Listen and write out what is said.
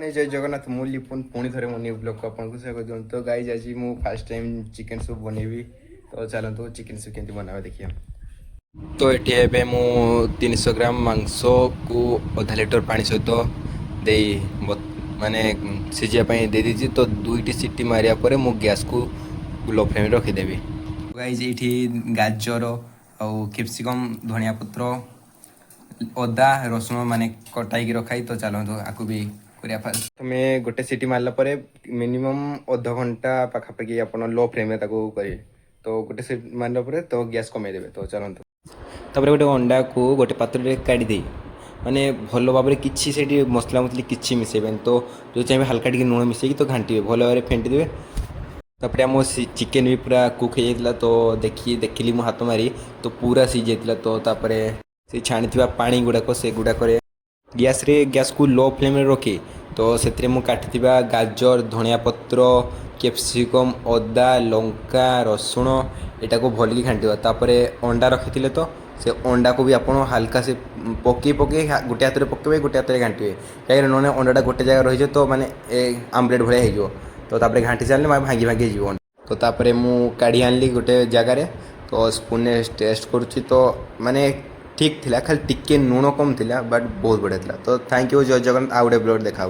जय जगन्नाथ मु लिपुन पुणी थे मो न्यू ब्लॉग को आपको स्वागत दिखाँ तो गाइज आज मु फास्ट टाइम चिकेन सूप बनैबी तो चलते चिकेन सूप केमती बनावा देखिए। तो ये मु 300 ग्राम मांस को आधा लिटर पानी सहित दे माने सीझापी दे दीजिए तो दुईटी सीटी मारिया पर मु गैस को लो फ्लेम रखीदेवी। गाइज ये गाजर आउ कैप्सिकम धनिया पत्र अदा रसुण माने कटाई रखाई तो चलते आपको भी तुम्हें गोटे सीटी मारला परे मिनिमम अध घंटा पाखापाखि आप लो फ्लेम में करेंगे तो गोटे सीटी मारला परे तो गैस कमे देवे। तो चलते तापर गोटे अंडा को गोटे पात्र काढ़ी माने भल भाव में किसी मसला मसली किसी मिसेबेन तो जो चाहिए हल्का टी लुण मिसेकी तो घाटे भल भाव फेंटी देवे। तापर आम चिकेन भी पूरा कुक हो जाता तो देखिली मो हाथ मारी तो पूरा सीझी जाता तो तापर से छाणी पानी गुड़ाक से गुड़ाक गैस को लो फ्लेम में रखी तो से काटी गाजर धनिया पत्र कैप्सिकम अदा लंका रसुण यहाँ को भलिकी घाटी तापर अंडा रखी तो से अंडा को भी आप हल्का से पकई गोटे हाथ में पकड़े गोटे हाथ में घाटे कहीं ना अंडाटा गोटे जगह रही तो माने आमलेट भाया हो तो तापर घाटी चलने भांगी भांगी हो तो तापर मु काढ़ी आनली गोटे जगार तो स्पून टेस्ट करुच्ची तो माने ठीक थिला खाली टिके लुण कम थिला बट बहुत बढ़िया थिला। तो थैंक यू जय जगन्नाथ आउ गोटे ब्लॉग देखा।